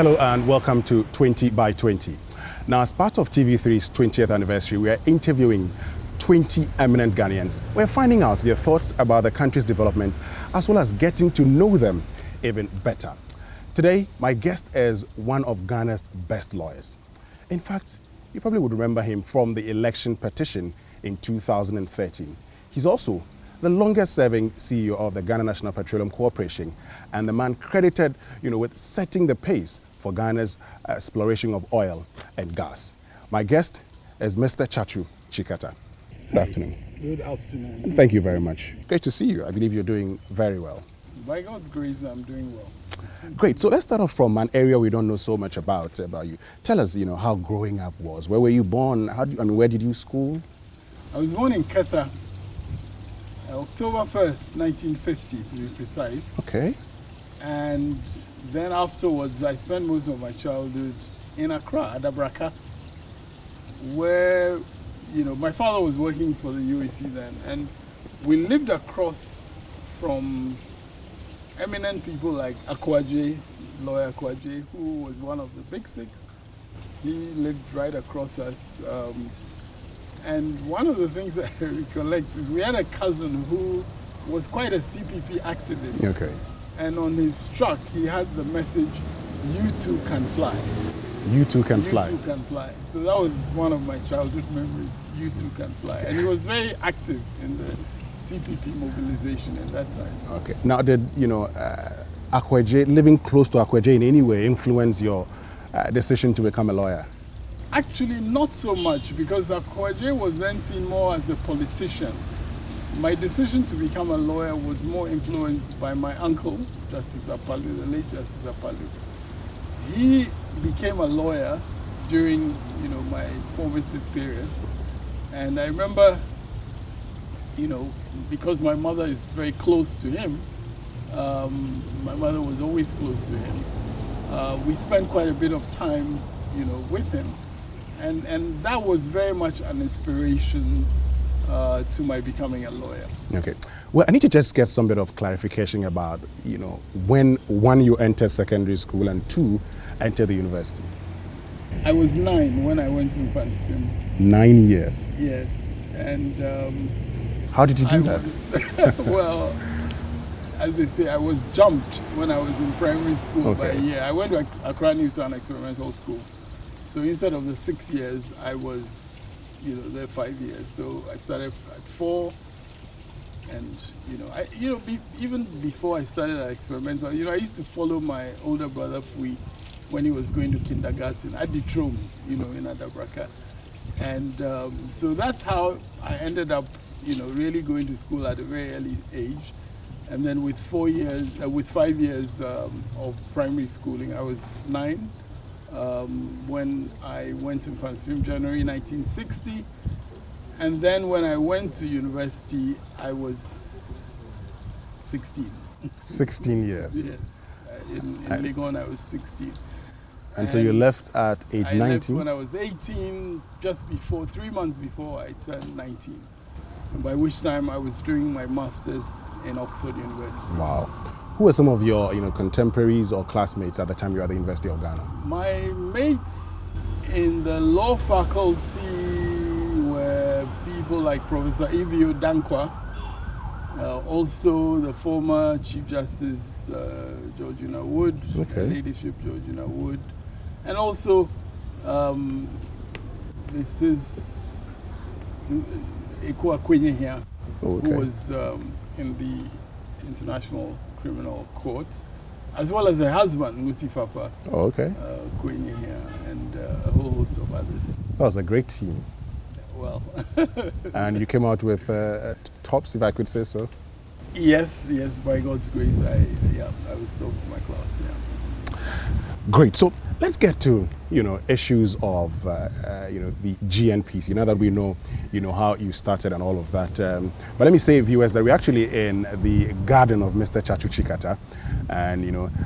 Hello and welcome to 20 by 20. Now, as part of TV3's 20th anniversary, we are interviewing 20 eminent Ghanaians. We're finding out their thoughts about the country's development as well as getting to know them even better. Today, my guest is one of Ghana's best lawyers. In fact, you probably would remember him from the election petition in 2013. He's also the longest serving CEO of the Ghana National Petroleum Corporation and the man credited, with setting the pace for Ghana's exploration of oil and gas. My guest is Mr. Tsatsu Tsikata. Good afternoon. Good afternoon. Thank you very much. Great to see you. I believe you're doing very well. By God's grace, I'm doing well. Great. So let's start off from an area we don't know so much about you. Tell us, how growing up was. Where were you born? Where did you school? I was born in Tsatsu, October 1st, 1950 to be precise. Okay. And then afterwards, I spent most of my childhood in Accra, Adabraka, where, my father was working for the UAC then. And we lived across from eminent people like Akwaje, lawyer Akwaje, who was one of the big six. He lived right across us. And one of the things that I recollect is we had a cousin who was quite a CPP activist. Okay. And on his truck, he had the message, "You too can fly." You too can fly. You too can fly. So that was one of my childhood memories, "You too can fly." And he was very active in the CPP mobilization at that time. Okay. Now, did, Akwaje, living close to Akwaje in any way influence your decision to become a lawyer? Actually, not so much, because Akwaje was then seen more as a politician. My decision to become a lawyer was more influenced by my uncle, Justice Apalu, the late Justice Apalu. He became a lawyer during, my formative period. And I remember, because my mother is very close to him, my mother was always close to him. We spent quite a bit of time, with him. And that was very much an inspiration to my becoming a lawyer. Okay. Well, I need to just get some bit of clarification about, when, one, you entered secondary school and two, entered the university. I was 9 when I went to Infantsville. 9 years? Yes. And how did you do that? Well, as they say, I was jumped when I was in primary school by a year. I went to Accra Newtown Experimental School. So instead of the 6 years, I was, there 5 years. So I started at 4, and even before I started at experimental, I used to follow my older brother Fui when he was going to kindergarten at the Trom, in Adabraka, and so that's how I ended up, really going to school at a very early age, and then with 5 years of primary schooling, I was 9. When I went to Infantsville, January 1960, and then when I went to university, I was 16. 16 years? Yes. In Legon, I was 16. And so you left at age 19? I left when I was 18, just 3 months before I turned 19, by which time I was doing my master's in Oxford University. Wow. Who were some of your, contemporaries or classmates at the time you were at the University of Ghana? My mates in the law faculty were people like Professor Evio Dankwa, also the former Chief Justice Georgina Wood, Ladyship Georgina Wood, and also Mrs. Eko Akwenye here, who was in the International Criminal Court, as well as her husband, Nguti Fafa. Oh, okay. Kwenye here, and a whole host of others. That was a great team. Well. And you came out with tops, if I could say so? Yes, by God's grace, I was top of my class, yeah. Great. So let's get to, issues of, the GNPC. Now that we know, how you started and all of that. But let me say, viewers, that we're actually in the garden of Mr. Tsatsu Tsikata. And,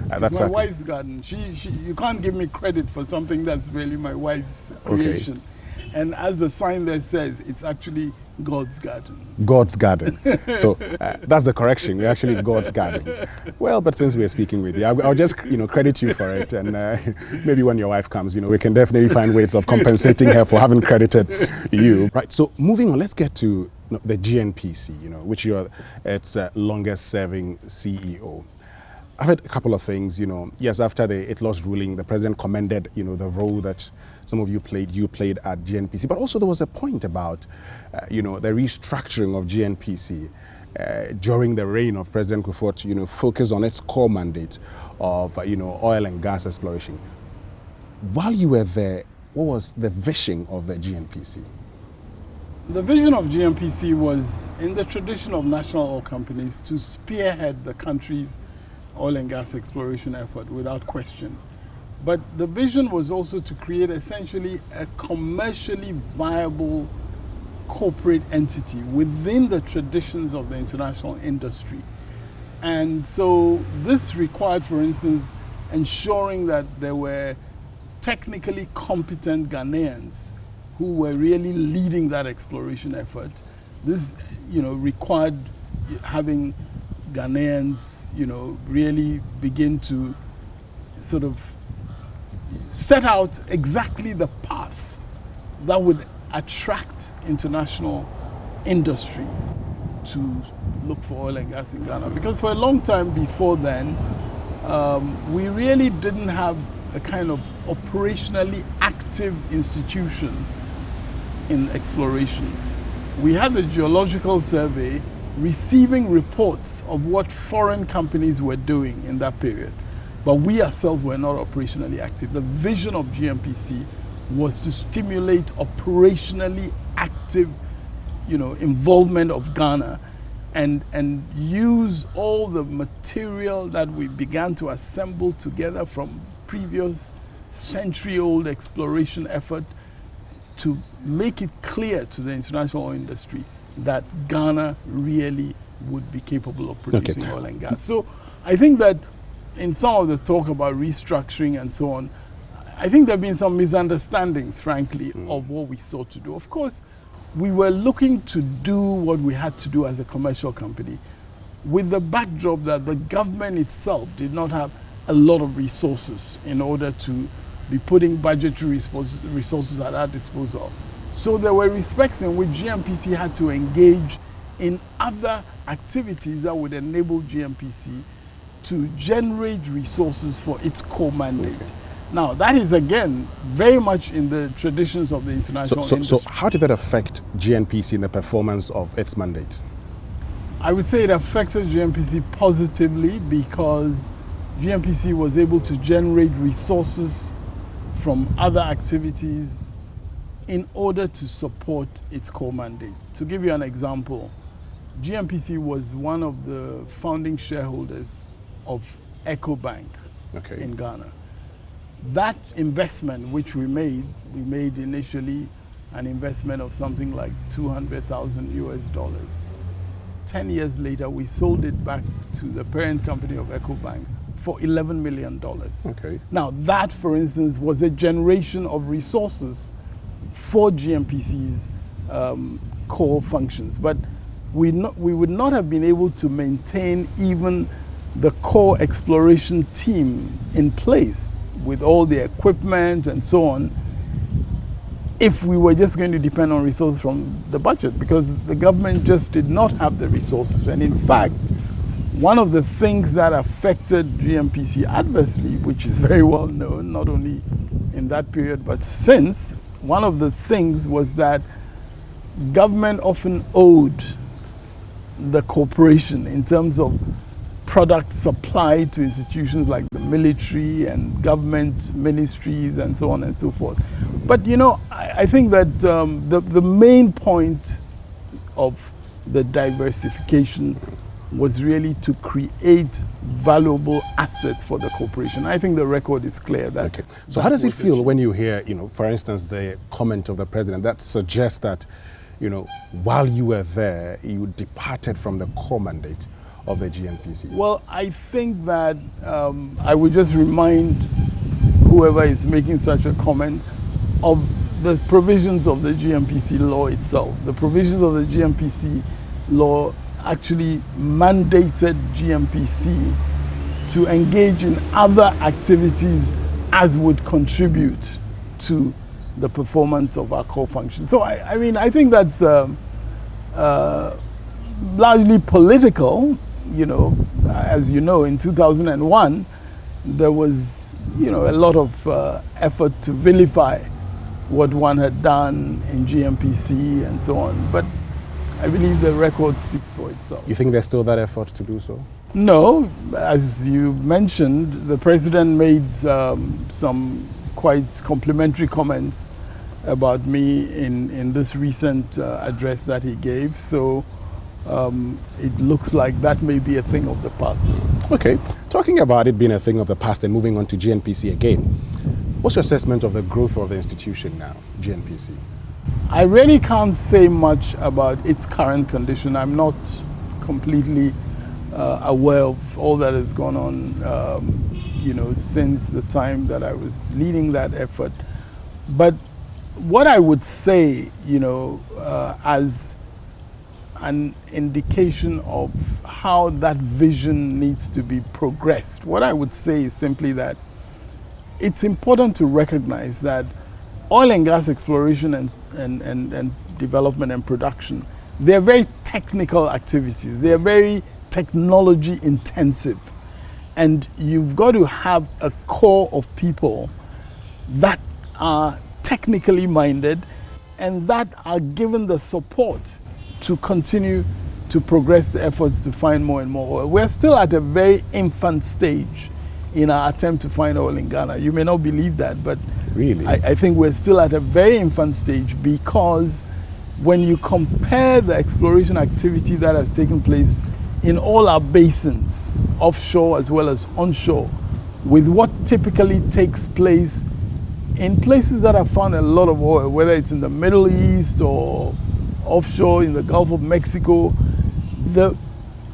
that's my wife's garden. You can't give me credit for something that's really my wife's creation. And as the sign there says, it's actually God's garden. God's garden. So that's the correction. We're actually God's garden. Well, but since we're speaking with you, I'll just credit you for it, and maybe when your wife comes, we can definitely find ways of compensating her for having credited you. Right. So moving on, let's get to the GNPC. Which you're its longest-serving CEO. I've heard a couple of things. Yes, after the it-loss ruling, the president commended the role that some of you played at GNPC, but also there was a point about the restructuring of GNPC during the reign of President Kufuor to focus on its core mandate of oil and gas exploration. While you were there, what was the vision of the GNPC? The vision of GMPC was, in the tradition of national oil companies, to spearhead the country's oil and gas exploration effort without question. But the vision was also to create essentially a commercially viable corporate entity within the traditions of the international industry. And so this required, for instance, ensuring that there were technically competent Ghanaians who were really leading that exploration effort. This, required having Ghanaians, really begin to sort of set out exactly the path that would attract international industry to look for oil and gas in Ghana. Because for a long time before then, we really didn't have a kind of operationally active institution in exploration. We had the Geological Survey receiving reports of what foreign companies were doing in that period. But we ourselves were not operationally active. The vision of GMPC was to stimulate operationally active, involvement of Ghana and use all the material that we began to assemble together from previous century-old exploration effort to make it clear to the international oil industry that Ghana really would be capable of producing oil and gas. So I think that in some of the talk about restructuring and so on, I think there have been some misunderstandings, frankly, of what we sought to do. Of course, we were looking to do what we had to do as a commercial company with the backdrop that the government itself did not have a lot of resources in order to be putting budgetary resources at our disposal. So there were respects in which GMPC had to engage in other activities that would enable GMPC to generate resources for its core mandate. Now, that is, again, very much in the traditions of the international industry. So how did that affect GNPC in the performance of its mandate? I would say it affected GMPC positively because GMPC was able to generate resources from other activities in order to support its core mandate. To give you an example, GMPC was one of the founding shareholders of EcoBank in Ghana. That investment which we made initially an investment of something like $200,000 US. 10 years later, we sold it back to the parent company of EcoBank for $11 million. Now that, for instance, was a generation of resources for GMPC's core functions. But we would not have been able to maintain even the core exploration team in place with all the equipment and so on if we were just going to depend on resources from the budget, because the government just did not have the resources. And in fact, one of the things that affected GMPC adversely, which is very well known, not only in that period but since, one of the things was that government often owed the corporation in terms of products supplied to institutions like the military and government ministries and so on and so forth. But I think that the main point of the diversification was really to create valuable assets for the corporation. I think the record is clear that. So how does it feel when you hear, for instance, the comment of the president that suggests that, while you were there, you departed from the core mandate of the GMPC? Well, I think that I would just remind whoever is making such a comment of the provisions of the GMPC law itself. The provisions of the GMPC law actually mandated GMPC to engage in other activities as would contribute to the performance of our core function. So I mean, I think that's largely political. You know, as you know, in 2001, there was, you know, a lot of effort to vilify what one had done in GMPC and so on. But I believe the record speaks for itself. You think there's still that effort to do so? No, as you mentioned, the president made some quite complimentary comments about me in this recent address that he gave. So it looks like that may be a thing of the past. Okay, talking about it being a thing of the past and moving on to GNPC again, what's your assessment of the growth of the institution now, GNPC? I really can't say much about its current condition. I'm not completely aware of all that has gone on, you know, since the time that I was leading that effort. But what I would say, you know, as an indication of how that vision needs to be progressed, what I would say is simply that it's important to recognize that oil and gas exploration and development and production, they're very technical activities. They are very technology intensive. And you've got to have a core of people that are technically minded and that are given the support to continue to progress the efforts to find more and more oil. We're still at a very infant stage in our attempt to find oil in Ghana. You may not believe that, but really, I think we're still at a very infant stage, because when you compare the exploration activity that has taken place in all our basins, offshore as well as onshore, with what typically takes place in places that have found a lot of oil, whether it's in the Middle East or offshore in the Gulf of Mexico, the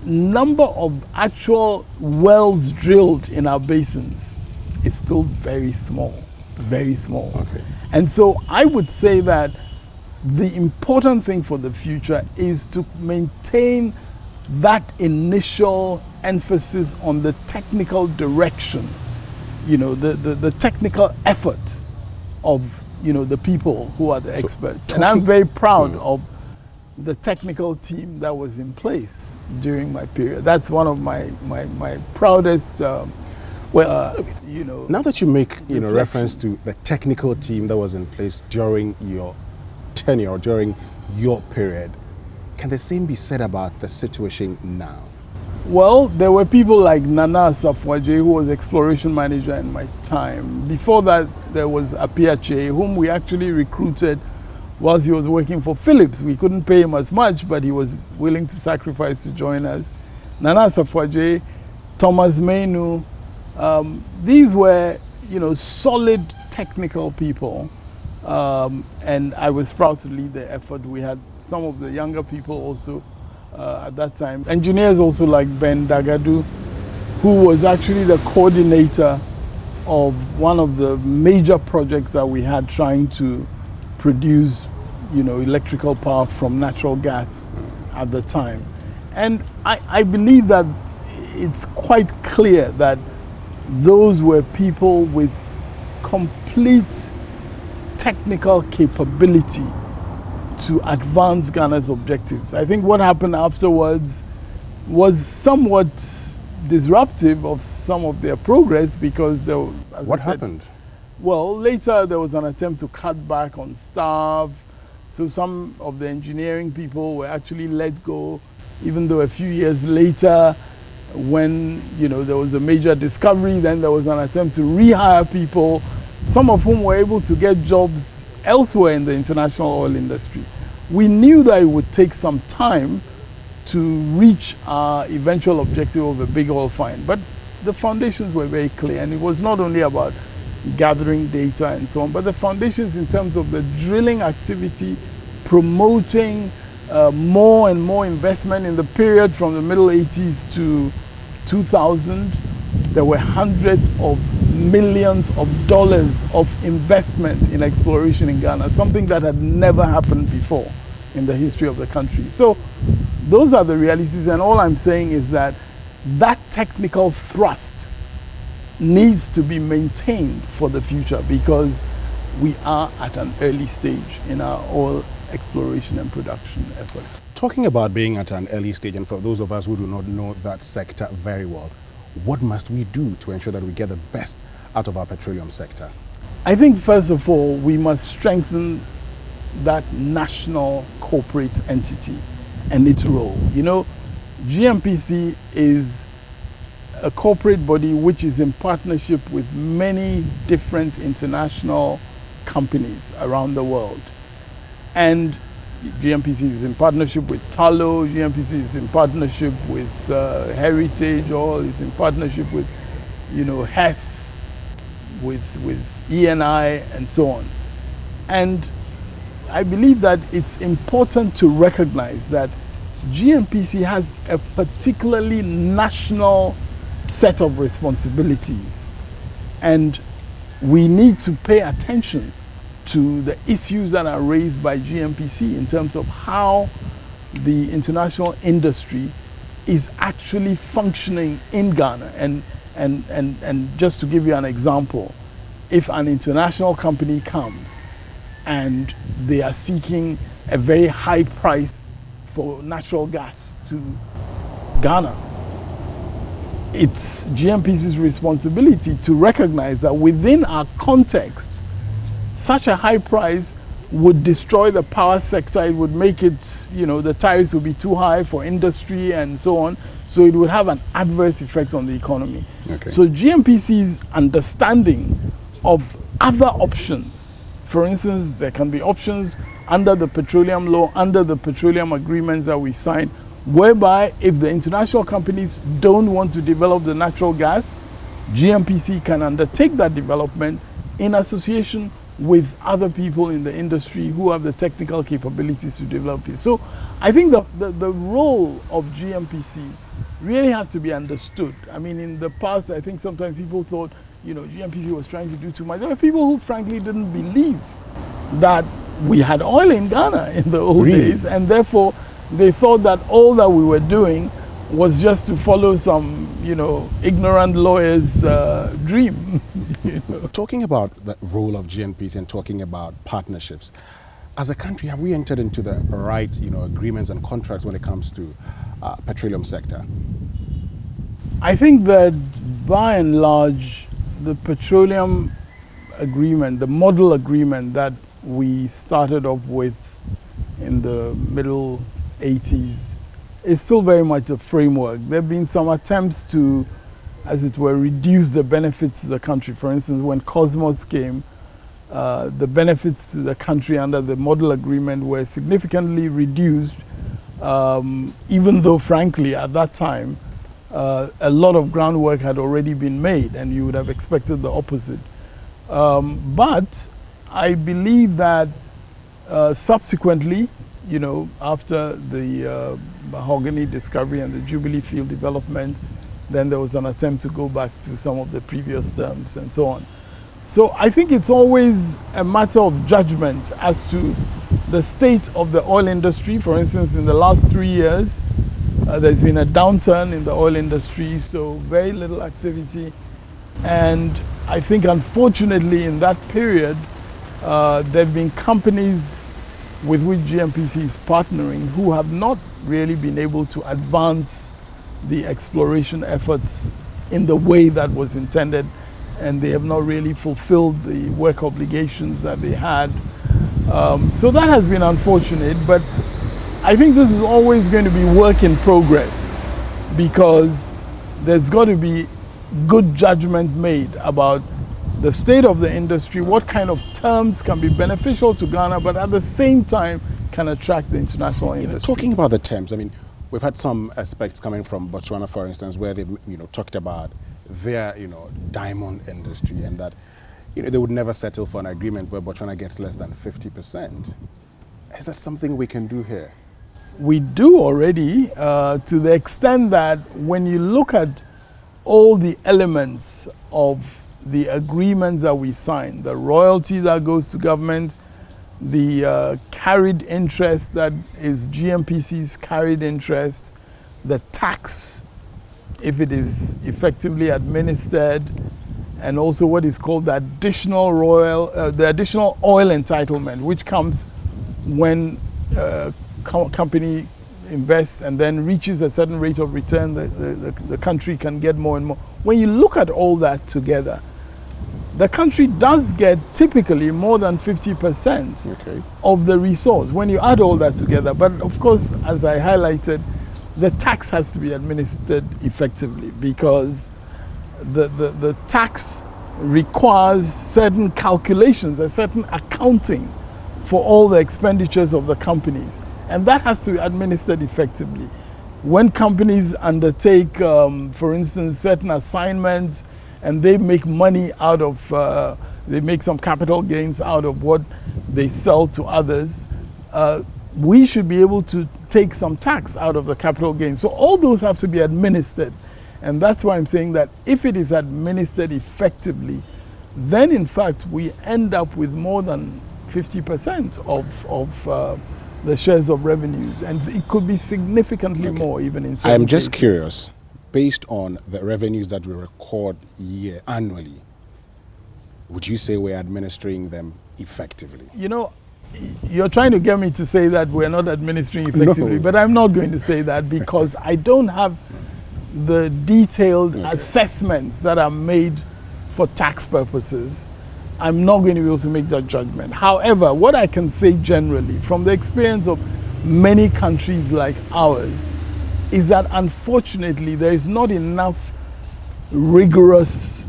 number of actual wells drilled in our basins is still very small, very small. Okay. And so I would say that the important thing for the future is to maintain that initial emphasis on the technical direction, you know, the technical effort of, you know, the people who are the experts. And I'm very proud of the technical team that was in place during my period. That's one of my proudest, you know. Now that you make, you know, reference reflections. to the technical team that was in place during your tenure, during your period, can the same be said about the situation now? Well, there were people like Nana Safwaje, who was exploration manager in my time. Before that, there was Apiache, whom we actually recruited whilst he was working for Philips. We couldn't pay him as much, but he was willing to sacrifice to join us. Nana Safwaje, Thomas Menu, these were, you know, solid technical people. And I was proud to lead the effort. We had some of the younger people also at that time. Engineers also like Ben Dagadu, who was actually the coordinator of one of the major projects that we had trying to produce, you know, electrical power from natural gas at the time. And I believe that it's quite clear that those were people with complete technical capability to advance Ghana's objectives. I think what happened afterwards was somewhat disruptive of some of their progress, because there, as What I said, happened? well, later there was an attempt to cut back on staff. So some of the engineering people were actually let go, even though a few years later, when, you know, there was a major discovery, then there was an attempt to rehire people, some of whom were able to get jobs elsewhere in the international oil industry. We knew that it would take some time to reach our eventual objective of a big oil find, but the foundations were very clear, and it was not only about gathering data and so on, but the foundations in terms of the drilling activity, promoting more and more investment. In the period from the middle 80s to 2000, there were hundreds of millions of dollars of investment in exploration in Ghana, something that had never happened before in the history of the country. So those are the realities, and all I'm saying is that that technical thrust needs to be maintained for the future, because we are at an early stage in our oil exploration and production effort. Talking about being at an early stage, and for those of us who do not know that sector very well, what must we do to ensure that we get the best out of our petroleum sector? I think first of all, we must strengthen that national corporate entity and its role. You know, GMPC is a corporate body which is in partnership with many different international companies around the world. And GMPC is in partnership with Tullow, GMPC is in partnership with Heritage Oil, is in partnership with, you know, Hess, with ENI, and so on. And I believe that it's important to recognize that GMPC has a particularly national set of responsibilities, and we need to pay attention to the issues that are raised by GMPC in terms of how the international industry is actually functioning in Ghana. And just to give you an example, if an international company comes and they are seeking a very high price for natural gas to Ghana, it's GMPC's responsibility to recognize that within our context, such a high price would destroy the power sector. It would make it, you know, the tariffs would be too high for industry and so on. So it would have an adverse effect on the economy. Okay. So GMPC's understanding of other options, for instance, there can be options under the petroleum law, under the petroleum agreements that we signed, whereby if the international companies don't want to develop the natural gas, GMPC can undertake that development in association with other people in the industry who have the technical capabilities to develop it. So I think the role of GMPC really has to be understood. I mean, in the past, I think sometimes people thought, you know, GMPC was trying to do too much. There were people who frankly didn't believe that we had oil in Ghana in the old days, and therefore they thought that all that we were doing was just to follow some, you know, ignorant lawyer's dream. You know? Talking about the role of GNPC and talking about partnerships, as a country, have we entered into the right, you know, agreements and contracts when it comes to petroleum sector? I think that by and large, the petroleum agreement, the model agreement that we started off with in the middle 80s, is still very much a framework. There have been some attempts to, as it were, reduce the benefits to the country. For instance, when Cosmos came, the benefits to the country under the model agreement were significantly reduced, even though, frankly, at that time, a lot of groundwork had already been made, and you would have expected the opposite. But I believe that subsequently, you know, after the Mahogany discovery and the Jubilee field development, then there was an attempt to go back to some of the previous terms and so on. So I think it's always a matter of judgment as to the state of the oil industry. For instance, in the last 3 years, there's been a downturn in the oil industry, so very little activity. And I think, unfortunately, in that period, there have been companies with which GMPC is partnering who have not really been able to advance the exploration efforts in the way that was intended, and they have not really fulfilled the work obligations that they had. So that has been unfortunate, but I think this is always going to be work in progress, because there's got to be good judgment made about the state of the industry, what kind of terms can be beneficial to Ghana, but at the same time can attract the international industry. Talking about the terms, I mean, we've had some aspects coming from Botswana, for instance, where they've, you know, talked about their, you know, diamond industry, and that, you know, they would never settle for an agreement where Botswana gets less than 50%. Is that something we can do here? We do already, to the extent that when you look at all the elements of the agreements that we sign, the royalty that goes to government, the carried interest that is GMPC's carried interest, the tax, if it is effectively administered, and also what is called the additional oil entitlement, which comes when a company invests and then reaches a certain rate of return, the country can get more and more. When you look at all that together, the country does get typically more than 50% of the resource when you add all that together. But of course, as I highlighted, the tax has to be administered effectively, because the tax requires certain calculations, a certain accounting for all the expenditures of the companies. And that has to be administered effectively. When companies undertake, for instance, certain assignments, and they make money out of, they make some capital gains out of what they sell to others, we should be able to take some tax out of the capital gains. So all those have to be administered. And that's why I'm saying that if it is administered effectively, then in fact we end up with more than 50% of the shares of revenues. And it could be significantly more even in certain I'm just cases. curious, based on the revenues that we record annually, would you say we're administering them effectively? You know, you're trying to get me to say that we're not administering effectively, but I'm not going to say that, because I don't have the detailed assessments that are made for tax purposes. I'm not going to be able to make that judgment. However, what I can say generally from the experience of many countries like ours is that unfortunately there is not enough rigorous,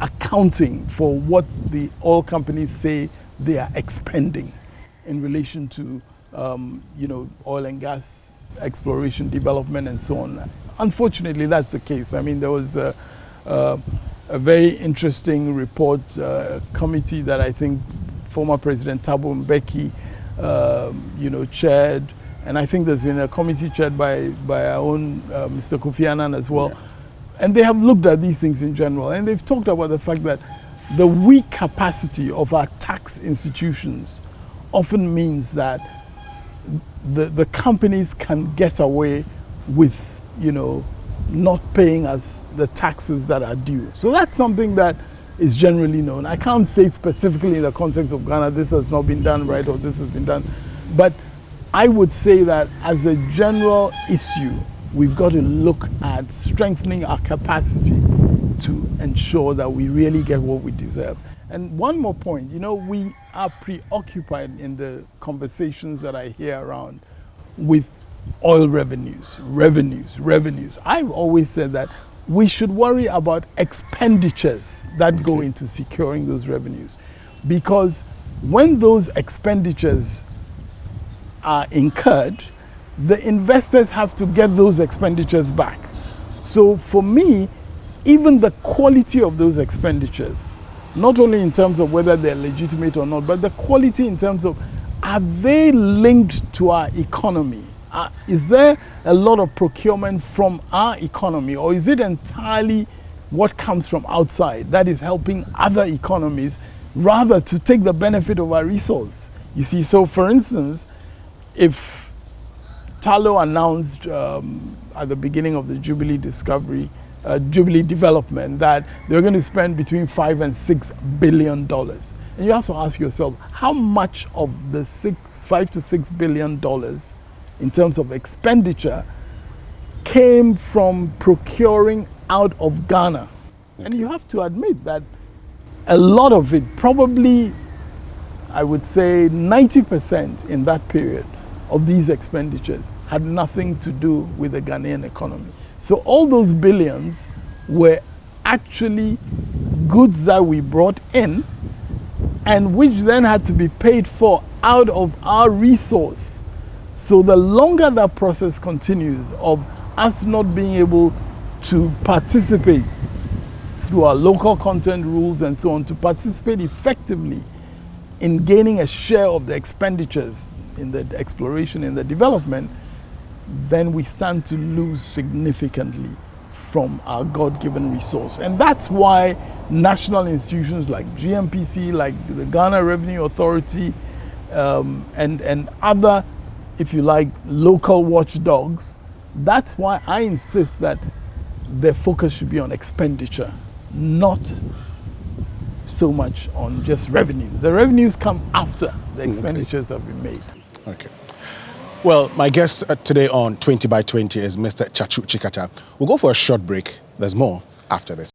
accounting for what the oil companies say they are expending in relation to, oil and gas exploration, development, and so on. Unfortunately, that's the case. I mean, there was a very interesting report committee that I think former President Thabo Mbeki, chaired, and I think there's been a committee chaired by our own Mr. Kofi Annan as well. Yeah. And they have looked at these things in general, and they've talked about the fact that the weak capacity of our tax institutions often means that the companies can get away with, not paying us the taxes that are due. So that's something that is generally known. I can't say specifically in the context of Ghana, this has not been done right or this has been done. But I would say that as a general issue, we've got to look at strengthening our capacity to ensure that we really get what we deserve. And one more point, we are preoccupied in the conversations that I hear around with oil revenues. I've always said that we should worry about expenditures that go into securing those revenues, because when those expenditures are incurred, the investors have to get those expenditures back. So for me, even the quality of those expenditures, not only in terms of whether they're legitimate or not, but the quality in terms of, are they linked to our economy? Is there a lot of procurement from our economy, or is it entirely what comes from outside that is helping other economies rather to take the benefit of our resource? You see, so for instance, if Tullow announced at the beginning of the Jubilee development that they're going to spend between $5 and $6 billion, and you have to ask yourself, how much of the $5 to $6 billion in terms of expenditure came from procuring out of Ghana? And you have to admit that a lot of it, probably I would say 90% in that period of these expenditures, had nothing to do with the Ghanaian economy. So all those billions were actually goods that we brought in, and which then had to be paid for out of our resource. So the longer that process continues of us not being able to participate through our local content rules and so on, to participate effectively in gaining a share of the expenditures in the exploration, in the development, then we stand to lose significantly from our God-given resource. And that's why national institutions like GMPC, like the Ghana Revenue Authority, and other, if you like, local watchdogs, that's why I insist that the focus should be on expenditure, not so much on just revenues. The revenues come after the expenditures have been made. Okay. Well, my guest today on 20 by 20 is Mr. Tsatsu Tsikata. We'll go for a short break. There's more after this.